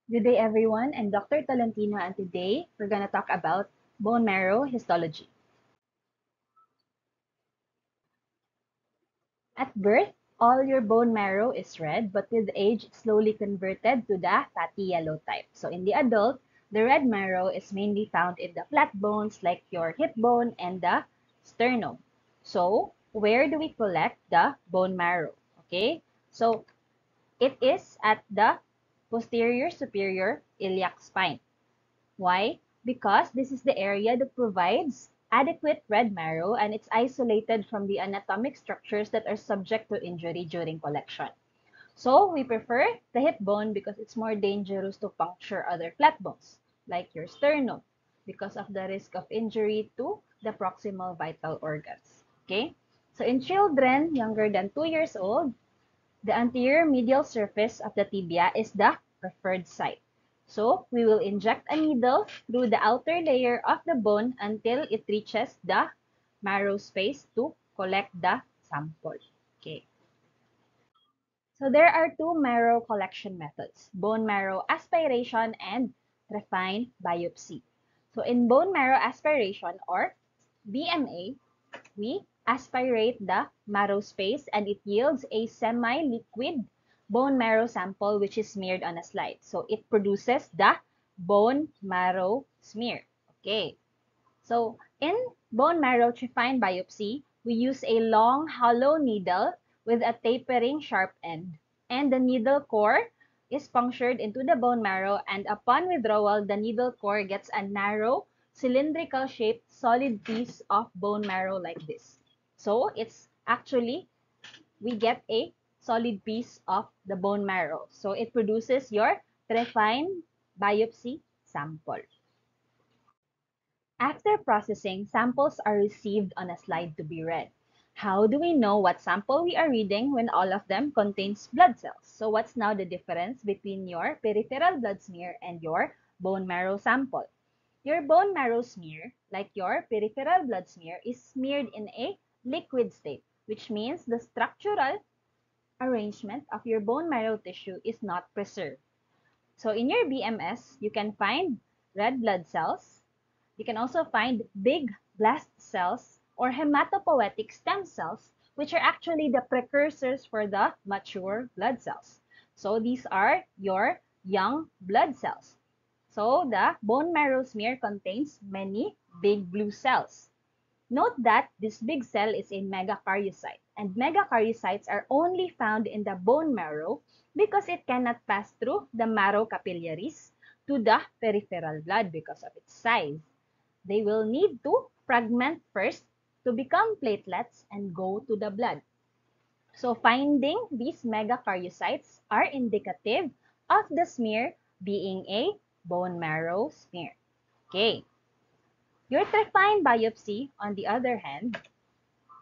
Good day, everyone. I'm Dr. Tolentino, and today we're going to talk about bone marrow histology. At birth, all your bone marrow is red, but with age, it's slowly converted to the fatty yellow type. So in the adult, the red marrow is mainly found in the flat bones like your hip bone and the sternum. So where do we collect the bone marrow? Okay, so it is at the posterior superior iliac spine. Why? Because this is the area that provides adequate red marrow and it's isolated from the anatomic structures that are subject to injury during collection. So we prefer the hip bone because it's more dangerous to puncture other flat bones, like your sternum, because of the risk of injury to the proximal vital organs. Okay? So in children younger than 2 years old, the anterior medial surface of the tibia is the preferred site. So we will inject a needle through the outer layer of the bone until it reaches the marrow space to collect the sample. Okay. So there are two marrow collection methods, bone marrow aspiration and trephine biopsy. So in bone marrow aspiration or BMA, we aspirate the marrow space and it yields a semi-liquid bone marrow sample which is smeared on a slide. So it produces the bone marrow smear. Okay. So in bone marrow trephine biopsy, we use a long hollow needle with a tapering sharp end. And the needle core is punctured into the bone marrow, and upon withdrawal, the needle core gets a narrow, cylindrical shaped solid piece of bone marrow like this. So it's actually, we get a solid piece of the bone marrow. So it produces your trephine biopsy sample. After processing, samples are received on a slide to be read. How do we know what sample we are reading when all of them contains blood cells? So what's now the difference between your peripheral blood smear and your bone marrow sample? Your bone marrow smear, like your peripheral blood smear, is smeared in a liquid state, which means the structural arrangement of your bone marrow tissue is not preserved. So in your BMS, you can find red blood cells. You can also find big blast cells or hematopoietic stem cells, which are actually the precursors for the mature blood cells. So these are your young blood cells. So the bone marrow smear contains many big blue cells. Note that this big cell is a megakaryocyte, and megakaryocytes are only found in the bone marrow because it cannot pass through the marrow capillaries to the peripheral blood because of its size. They will need to fragment first to become platelets and go to the blood. So finding these megakaryocytes are indicative of the smear being a bone marrow smear. Okay. Your trephine biopsy, on the other hand,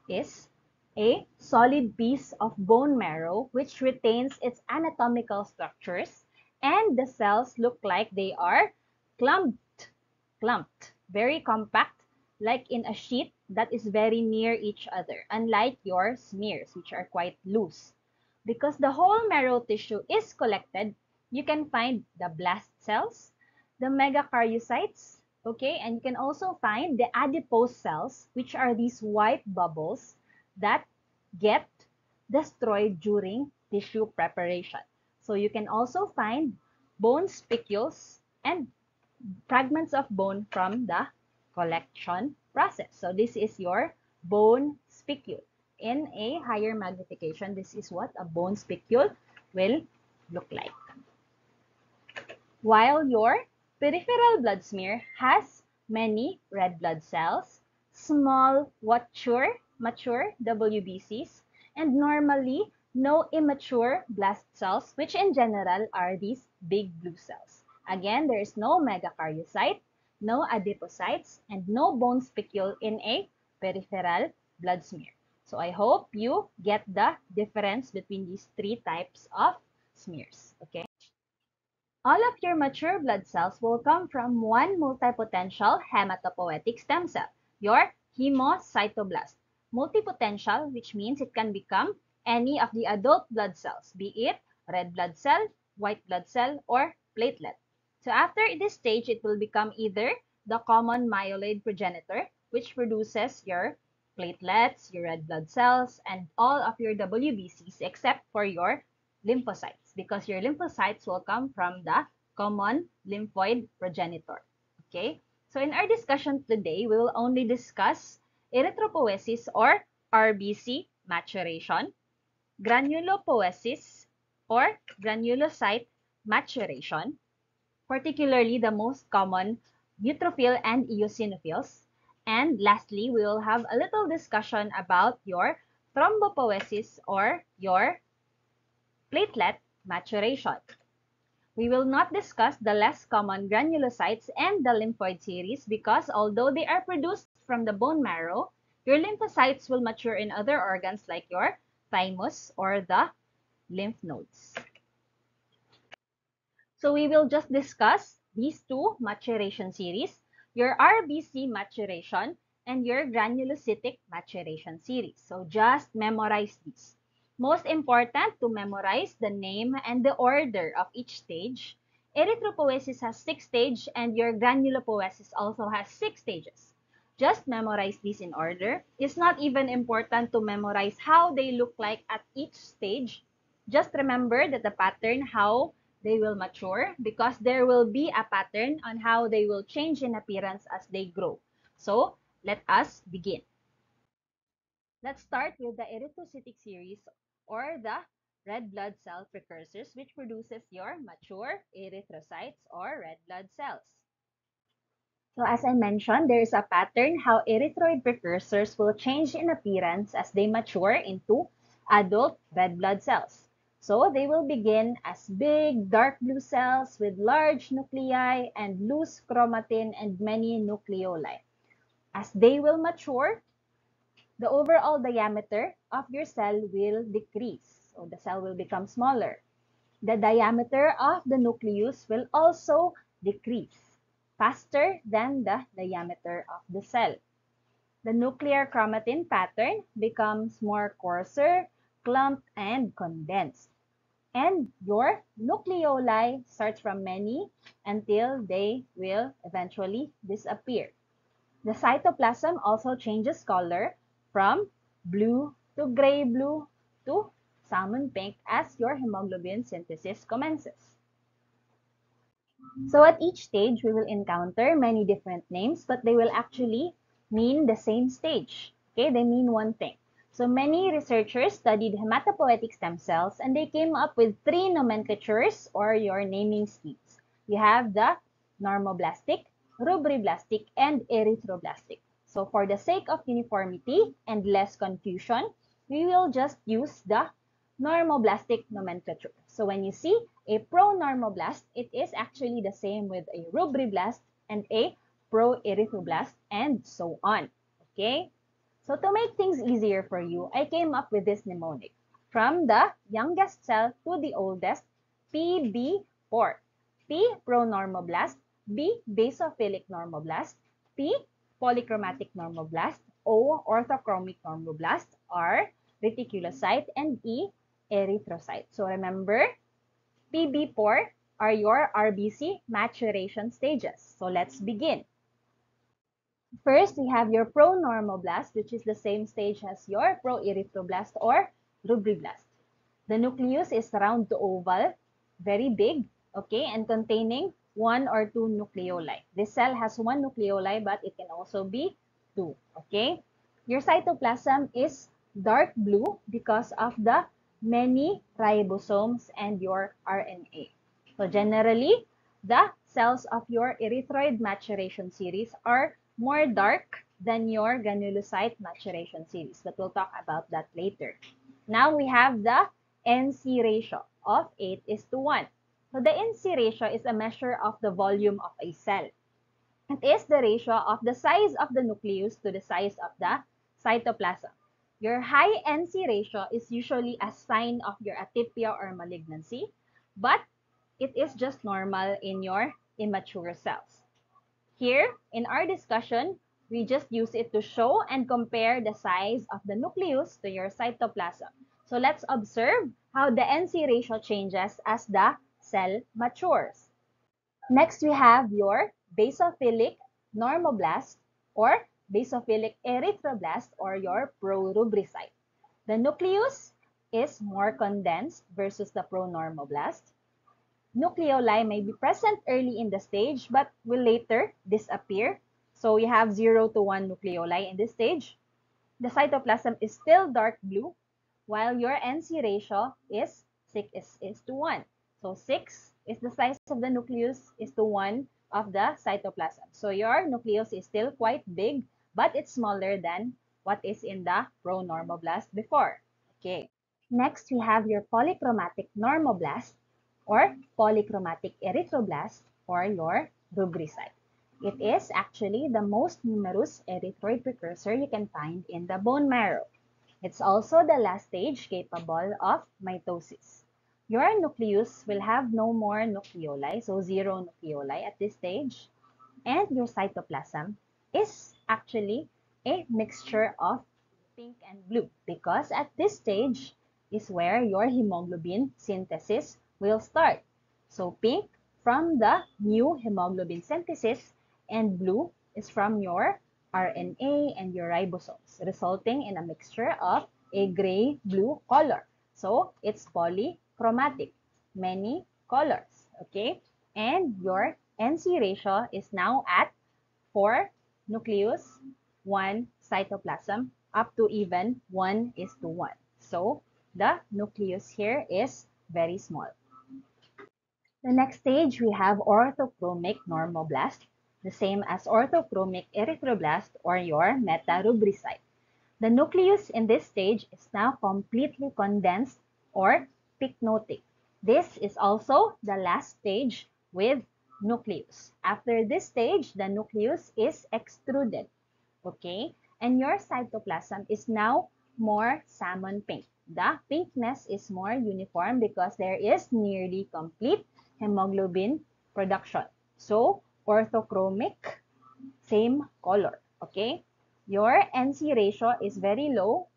is a solid piece of bone marrow which retains its anatomical structures and the cells look like they are clumped, very compact, like in a sheet that is very near each other, unlike your smears, which are quite loose. Because the whole marrow tissue is collected, you can find the blast cells, the megakaryocytes, okay, and you can also find the adipose cells, which are these white bubbles that get destroyed during tissue preparation. So you can also find bone spicules and fragments of bone from the collection process. So this is your bone spicule. In a higher magnification, this is what a bone spicule will look like. While your peripheral blood smear has many red blood cells, small mature WBCs, and normally no immature blast cells, which in general are these big blue cells. Again, there is no megakaryocyte, no adipocytes, and no bone spicule in a peripheral blood smear. So I hope you get the difference between these three types of smears. Okay. All of your mature blood cells will come from one multipotential hematopoietic stem cell, your hemocytoblast. Multipotential, which means it can become any of the adult blood cells, be it red blood cell, white blood cell, or platelet. So after this stage, it will become either the common myeloid progenitor, which produces your platelets, your red blood cells, and all of your WBCs except for your lymphocytes, because your lymphocytes will come from the common lymphoid progenitor. Okay? So in our discussion today, we will only discuss erythropoiesis or RBC maturation, granulopoiesis or granulocyte maturation, particularly the most common neutrophil and eosinophils. And lastly, we will have a little discussion about your thrombopoiesis or your platelet maturation. We will not discuss the less common granulocytes and the lymphoid series because although they are produced from the bone marrow, your lymphocytes will mature in other organs like your thymus or the lymph nodes. So we will just discuss these two maturation series, your RBC maturation and your granulocytic maturation series. So just memorize these. Most important to memorize the name and the order of each stage. Erythropoiesis has 6 stages and your granulopoiesis also has 6 stages. Just memorize these in order. It's not even important to memorize how they look like at each stage. Just remember that the pattern, how they will mature, because there will be a pattern on how they will change in appearance as they grow. So let us begin. Let's start with the erythrocytic series or the red blood cell precursors, which produces your mature erythrocytes or red blood cells. So as I mentioned, there is a pattern how erythroid precursors will change in appearance as they mature into adult red blood cells. So they will begin as big dark blue cells with large nuclei and loose chromatin and many nucleoli. As they will mature, the overall diameter of your cell will decrease. So the cell will become smaller. The diameter of the nucleus will also decrease faster than the diameter of the cell. The nuclear chromatin pattern becomes more coarser, clumped, and condensed. And your nucleoli starts from many until they will eventually disappear. The cytoplasm also changes color from blue to gray blue to salmon pink as your hemoglobin synthesis commences. So at each stage, we will encounter many different names, but they will actually mean the same stage. Okay, they mean one thing. So many researchers studied hematopoietic stem cells and they came up with 3 nomenclatures or your naming schemes. You have the normoblastic, rubriblastic, and erythroblastic. So for the sake of uniformity and less confusion, we will just use the normoblastic nomenclature. So when you see a pronormoblast, it is actually the same with a rubriblast and a proerythroblast and so on. Okay? So to make things easier for you, I came up with this mnemonic. From the youngest cell to the oldest, PB4. P, pronormoblast. B, basophilic normoblast. P, polychromatic normoblast. O, orthochromic normoblast. R, reticulocyte. And E, erythrocyte. So remember, PB4 are your RBC maturation stages. So let's begin. First, we have your pronormoblast, which is the same stage as your proerythroblast or rubriblast. The nucleus is round to oval, very big, okay, and containing 1 or 2 nucleoli. This cell has 1 nucleoli, but it can also be 2, okay? Your cytoplasm is dark blue because of the many ribosomes and your RNA. So generally, the cells of your erythroid maturation series are more dark than your granulocyte maturation series, but we'll talk about that later. Now we have the NC ratio of 8:1. So the NC ratio is a measure of the volume of a cell. It is the ratio of the size of the nucleus to the size of the cytoplasm. Your high NC ratio is usually a sign of your atypia or malignancy, but it is just normal in your immature cells. Here, in our discussion, we just use it to show and compare the size of the nucleus to your cytoplasm. So let's observe how the NC ratio changes as the cell matures. Next, we have your basophilic normoblast or basophilic erythroblast or your prorubrisite. The nucleus is more condensed versus the pronormoblast. Nucleoli may be present early in the stage but will later disappear. So we have 0 to 1 nucleoli in this stage. The cytoplasm is still dark blue, while your NC ratio is 6 is to 1. So 6 is the size of the nucleus is to 1 of the cytoplasm. So your nucleus is still quite big, but it's smaller than what is in the pronormoblast before. Okay. Next, we have your polychromatic normoblast or polychromatic erythroblast or your rubricite. It is actually the most numerous erythroid precursor you can find in the bone marrow. It's also the last stage capable of mitosis. Your nucleus will have no more nucleoli, so 0 nucleoli at this stage. And your cytoplasm is actually a mixture of pink and blue because at this stage is where your hemoglobin synthesis will start. So pink from the new hemoglobin synthesis and blue is from your RNA and your ribosomes, resulting in a mixture of a gray-blue color. So it's polychromatic, many colors, okay? And your NC ratio is now at 4 nucleus, 1 cytoplasm, up to even 1 is to 1. So the nucleus here is very small. The next stage, we have orthochromic normoblast, the same as orthochromic erythroblast or your metarubricite. The nucleus in this stage is now completely condensed or pycnotic. This is also the last stage with nucleus. After this stage, the nucleus is extruded. Okay? And your cytoplasm is now more salmon pink. The pinkness is more uniform because there is nearly complete hemoglobin production. So, orthochromic, same color. Okay? Your NC ratio is very low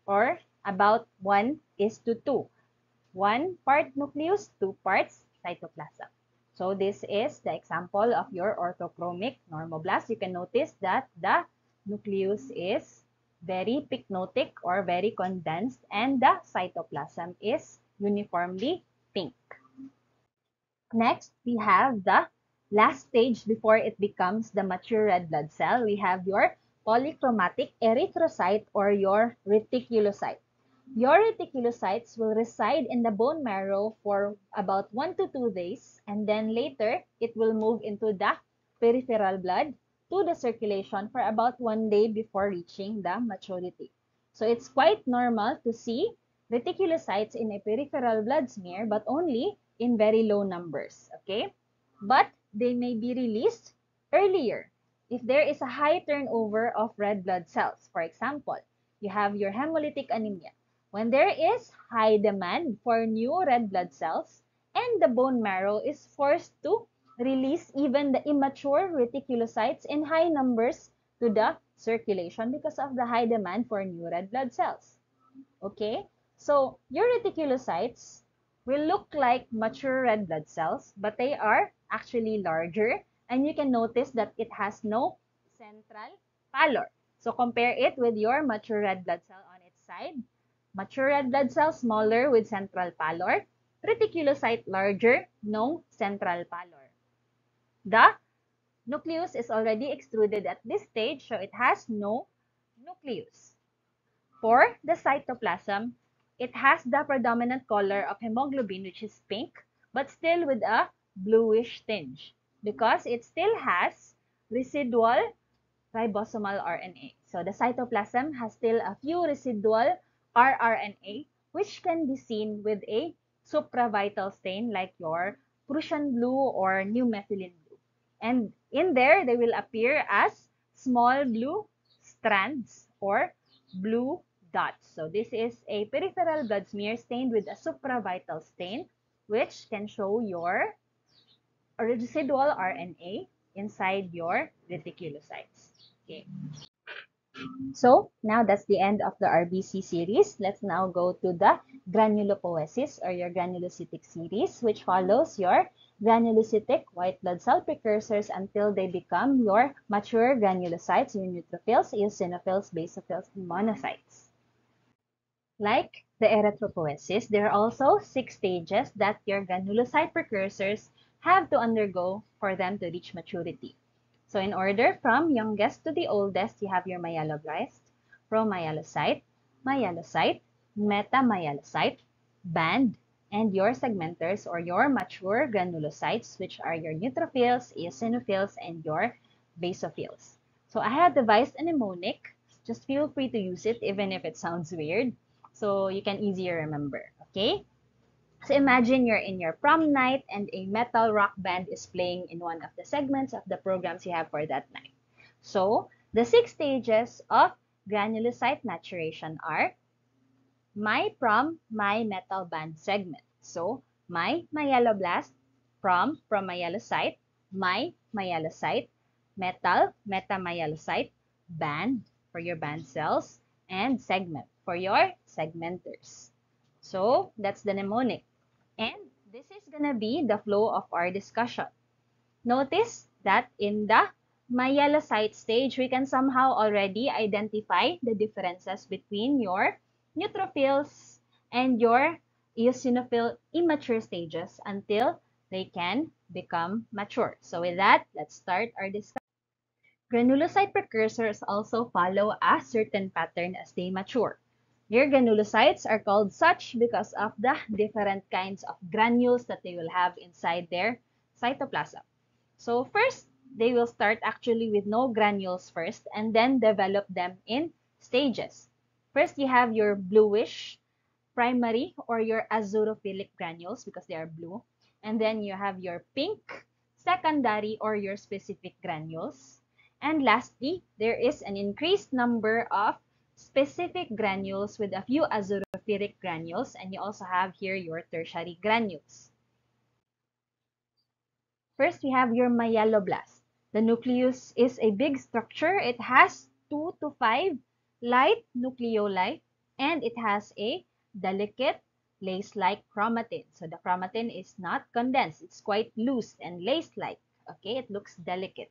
or about 1 is to 2. 1 part nucleus, 2 parts cytoplasm. So this is the example of your orthochromic normoblast. You can notice that the nucleus is very pycnotic or very condensed and the cytoplasm is uniformly pink. Next, we have the last stage before it becomes the mature red blood cell. We have your polychromatic erythrocyte or your reticulocyte. Your reticulocytes will reside in the bone marrow for about 1 to 2 days, and then later it will move into the peripheral blood to the circulation for about 1 day before reaching the maturity. So it's quite normal to see reticulocytes in a peripheral blood smear, but only in very low numbers, okay? But they may be released earlier if there is a high turnover of red blood cells. For example, you have your hemolytic anemia. When there is high demand for new red blood cells and the bone marrow is forced to release even the immature reticulocytes in high numbers to the circulation because of the high demand for new red blood cells. Okay? So, your reticulocytes will look like mature red blood cells, but they are actually larger, and you can notice that it has no central pallor. So, compare it with your mature red blood cell on its side. Mature red blood cell smaller with central pallor. Reticulocyte larger, no central pallor. The nucleus is already extruded at this stage, so it has no nucleus. For the cytoplasm, it has the predominant color of hemoglobin, which is pink, but still with a bluish tinge because it still has residual ribosomal RNA. So the cytoplasm has still a few residual rRNA, which can be seen with a supravital stain like your Prussian blue or new methylene blue. And in there, they will appear as small blue strands or blue dots. So this is a peripheral blood smear stained with a supravital stain, which can show your residual RNA inside your reticulocytes. Okay. So now that's the end of the RBC series. Let's now go to the granulopoiesis or your granulocytic series, which follows your granulocytic white blood cell precursors until they become your mature granulocytes, your neutrophils, eosinophils, basophils, and monocytes. Like the erythropoiesis, there are also 6 stages that your granulocyte precursors have to undergo for them to reach maturity. So in order from youngest to the oldest, you have your myeloblast, promyelocyte, myelocyte, metamyelocyte, band, and your segmenters or your mature granulocytes, which are your neutrophils, eosinophils, and your basophils. So I have devised a mnemonic. Just feel free to use it even if it sounds weird so you can easier remember, okay? So imagine you're in your prom night and a metal rock band is playing in one of the segments of the programs you have for that night. So the 6 stages of granulocyte maturation are my prom, my metal band segment. So my myeloblast, prom myelocyte, my myelocyte, metal, metamyelocyte, band for your band cells, and segment for your segmenters. So that's the mnemonic. And this is gonna be the flow of our discussion. Notice that in the myelocyte stage, we can somehow already identify the differences between your neutrophils and your eosinophil immature stages until they can become mature. So with that, let's start our discussion. Granulocyte precursors also follow a certain pattern as they mature. Your granulocytes are called such because of the different kinds of granules that they will have inside their cytoplasm. So first, they will start actually with no granules first and then develop them in stages. First, you have your bluish primary or your azurophilic granules because they are blue. And then you have your pink secondary or your specific granules. And lastly, there is an increased number of specific granules with a few azurophilic granules. And you also have here your tertiary granules. First, we have your myeloblast. The nucleus is a big structure. It has 2 to 5 light nucleoli and it has a delicate lace-like chromatin. So the chromatin is not condensed. It's quite loose and lace-like. Okay, it looks delicate.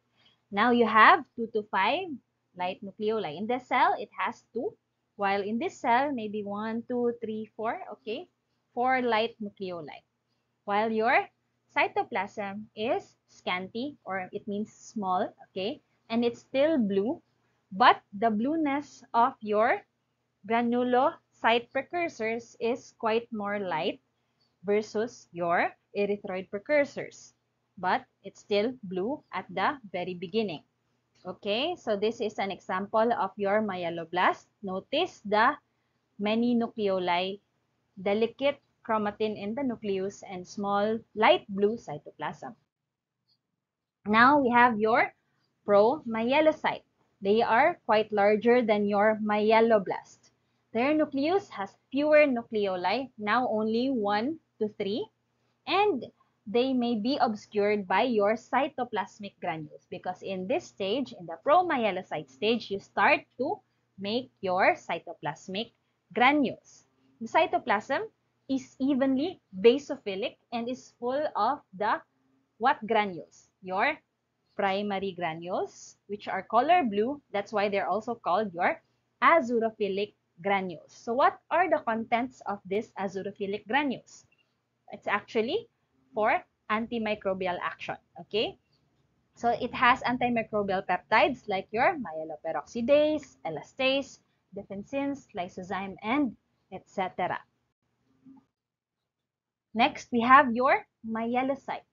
Now you have 2 to 5 light nucleoli. In the cell, it has 2. While in this cell, maybe 1, 2, 3, 4. Okay, 4 light nucleoli. While your cytoplasm is scanty or it means small, okay, and it's still blue, but the blueness of your granulocyte precursors is quite more light versus your erythroid precursors, but it's still blue at the very beginning. Okay, so this is an example of your myeloblast. Notice the many nucleoli, delicate chromatin in the nucleus, and small light blue cytoplasm. Now we have your promyelocyte. They are quite larger than your myeloblast. Their nucleus has fewer nucleoli, now only 1 to 3, and they may be obscured by your cytoplasmic granules because in this stage, in the promyelocyte stage, you start to make your cytoplasmic granules. The cytoplasm is evenly basophilic and is full of the what granules? Your primary granules, which are color blue. That's why they're also called your azurophilic granules. So what are the contents of these azurophilic granules? It's actually for antimicrobial action, okay? So it has antimicrobial peptides like your myeloperoxidase, elastase, defensins, lysozyme, and etc. Next, we have your myelocyte.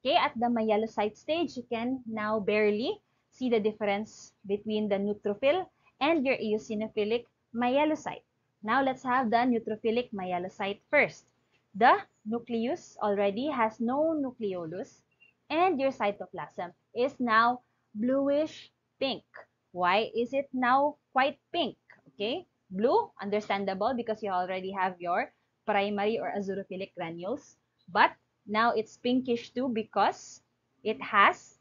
Okay, at the myelocyte stage, you can now barely see the difference between the neutrophil and your eosinophilic myelocyte. Now let's have the neutrophilic myelocyte first. The nucleus already has no nucleolus and your cytoplasm is now bluish pink. Why is it now quite pink? Okay, blue, understandable because you already have your primary or azurophilic granules, but now it's pinkish too because it has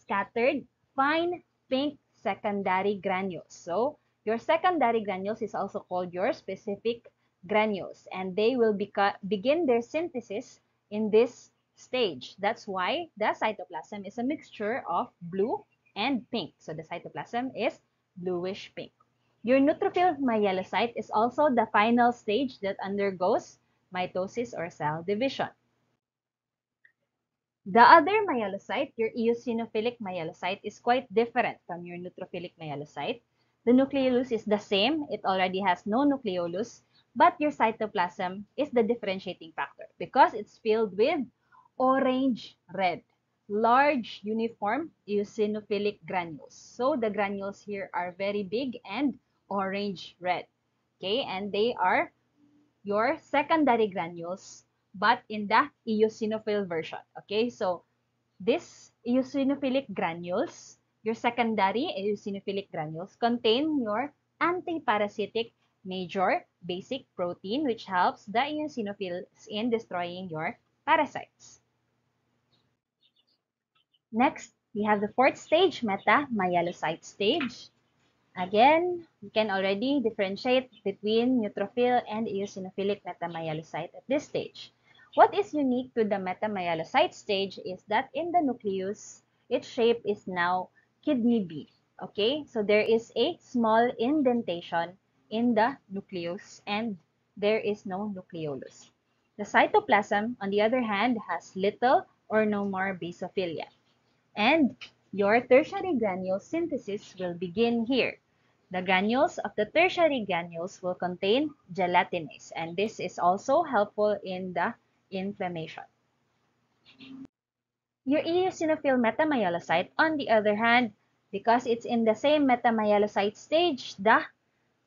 scattered fine pink secondary granules. So your secondary granules is also called your specific granules and they will begin their synthesis in this stage. That's why the cytoplasm is a mixture of blue and pink. So the cytoplasm is bluish pink. Your neutrophil myelocyte is also the final stage that undergoes mitosis or cell division. The other myelocyte, your eosinophilic myelocyte, is quite different from your neutrophilic myelocyte. The nucleolus is the same. It already has no nucleolus, but your cytoplasm is the differentiating factor because it's filled with orange-red, large uniform eosinophilic granules. So the granules here are very big and orange-red. Okay, and they are your secondary granules, but in the eosinophil version. Okay, so this eosinophilic granules, your secondary eosinophilic granules, contain your antiparasitic major basic protein, which helps the eosinophils in destroying your parasites. Next, we have the fourth stage, metamyelocyte stage. Again, you can already differentiate between neutrophil and eosinophilic metamyelocyte at this stage. What is unique to the metamyelocyte stage is that in the nucleus, its shape is now kidney bean. Okay, so there is a small indentation in the nucleus and there is no nucleolus. The cytoplasm, on the other hand, has little or no more basophilia. And your tertiary granule synthesis will begin here. The granules of the tertiary granules will contain gelatinase, and this is also helpful in the inflammation. Your eosinophil metamyelocyte, on the other hand, because it's in the same metamyelocyte stage, the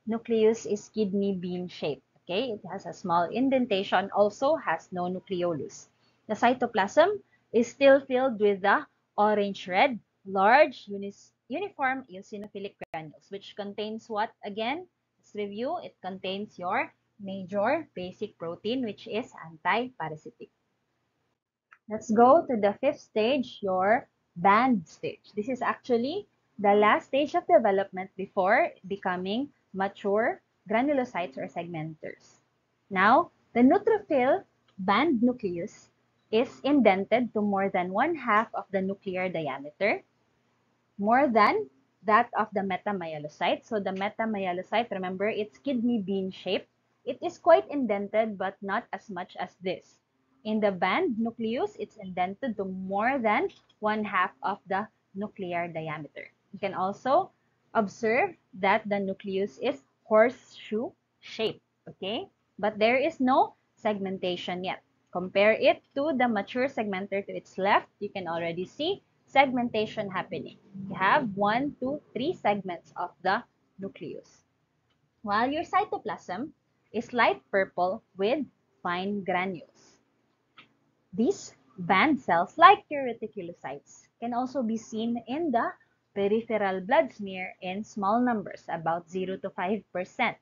nucleus is kidney bean shaped. Okay, it has a small indentation, also has no nucleolus. The cytoplasm is still filled with the orange-red, large, uniform eosinophilic granules, which contains what again? Let's review. It contains your major basic protein, which is anti-parasitic. Let's go to the fifth stage, your band stage. This is actually the last stage of development before becoming mature granulocytes or segmenters. Now, the neutrophil band nucleus is indented to more than one-half of the nuclear diameter, more than that of the metamyelocyte. So the metamyelocyte, remember, it's kidney bean shaped. It is quite indented, but not as much as this. In the band nucleus, it's indented to more than one-half of the nuclear diameter. You can also observe that the nucleus is horseshoe shaped, okay? But there is no segmentation yet. Compare it to the mature segmenter to its left. You can already see segmentation happening. You have 1, 2, 3 segments of the nucleus. While your cytoplasm is light purple with fine granules. These band cells, like your reticulocytes, can also be seen in the peripheral blood smear in small numbers, about 0 to 5%.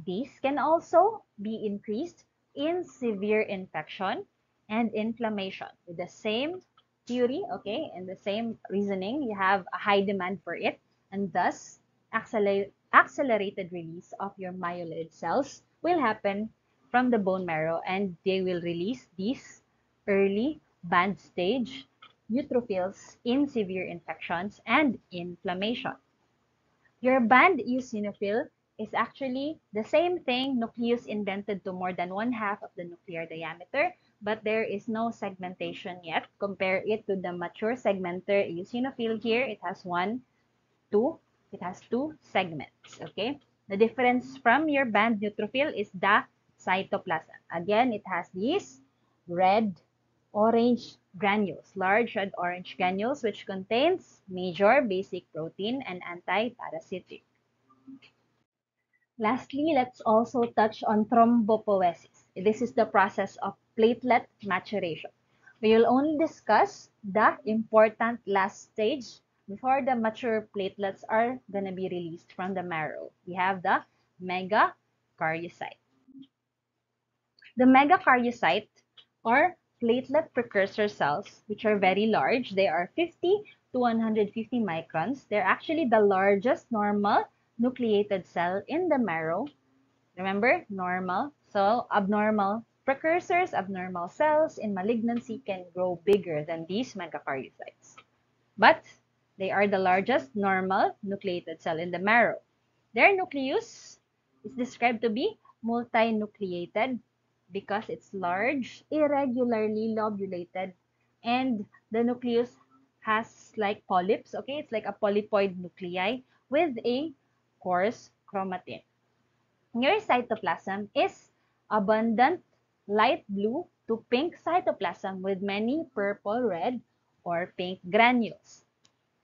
These can also be increased in severe infection and inflammation. With the same theory, okay, and the same reasoning, you have a high demand for it, and thus accelerated release of your myeloid cells will happen from the bone marrow, and they will release these early band stage neutrophils in severe infections and inflammation. Your band eosinophil is actually the same thing, nucleus indented to more than one-half of the nuclear diameter, but there is no segmentation yet. Compare it to the mature segmenter eosinophil here. It has two segments, okay? The difference from your band neutrophil is the cytoplasm. Again, it has these red orange granules, large red orange granules, which contains major basic protein and anti-parasitic. Lastly, let's also touch on thrombopoiesis. This is the process of platelet maturation. We will only discuss the important last stage before the mature platelets are going to be released from the marrow. We have the megakaryocyte. The megakaryocyte are platelet precursor cells, which are very large. They are 50 to 150 microns. They're actually the largest normal nucleated cell in the marrow. Remember, normal. So abnormal Precursors of normal cells in malignancy can grow bigger than these megakaryocytes, but they are the largest normal nucleated cell in the marrow. Their nucleus is described to be multinucleated because it's large, irregularly lobulated, and the nucleus has like polyps, okay? It's like a polypoid nuclei with a coarse chromatin. Your cytoplasm is abundant light blue to pink cytoplasm with many purple, red, or pink granules.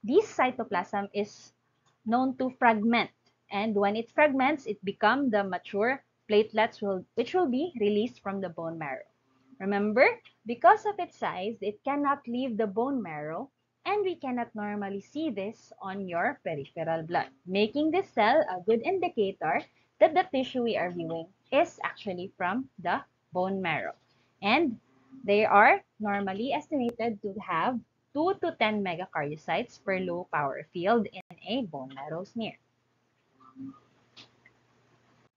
This cytoplasm is known to fragment, and when it fragments, it becomes the mature platelets which will be released from the bone marrow. Remember, because of its size, it cannot leave the bone marrow, and we cannot normally see this on your peripheral blood, making this cell a good indicator that the tissue we are viewing is actually from the bone marrow. And they are normally estimated to have 2 to 10 megakaryocytes per low power field in a bone marrow smear.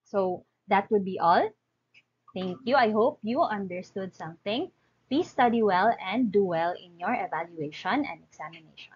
So that would be all. Thank you. I hope you understood something. Please study well and do well in your evaluation and examination.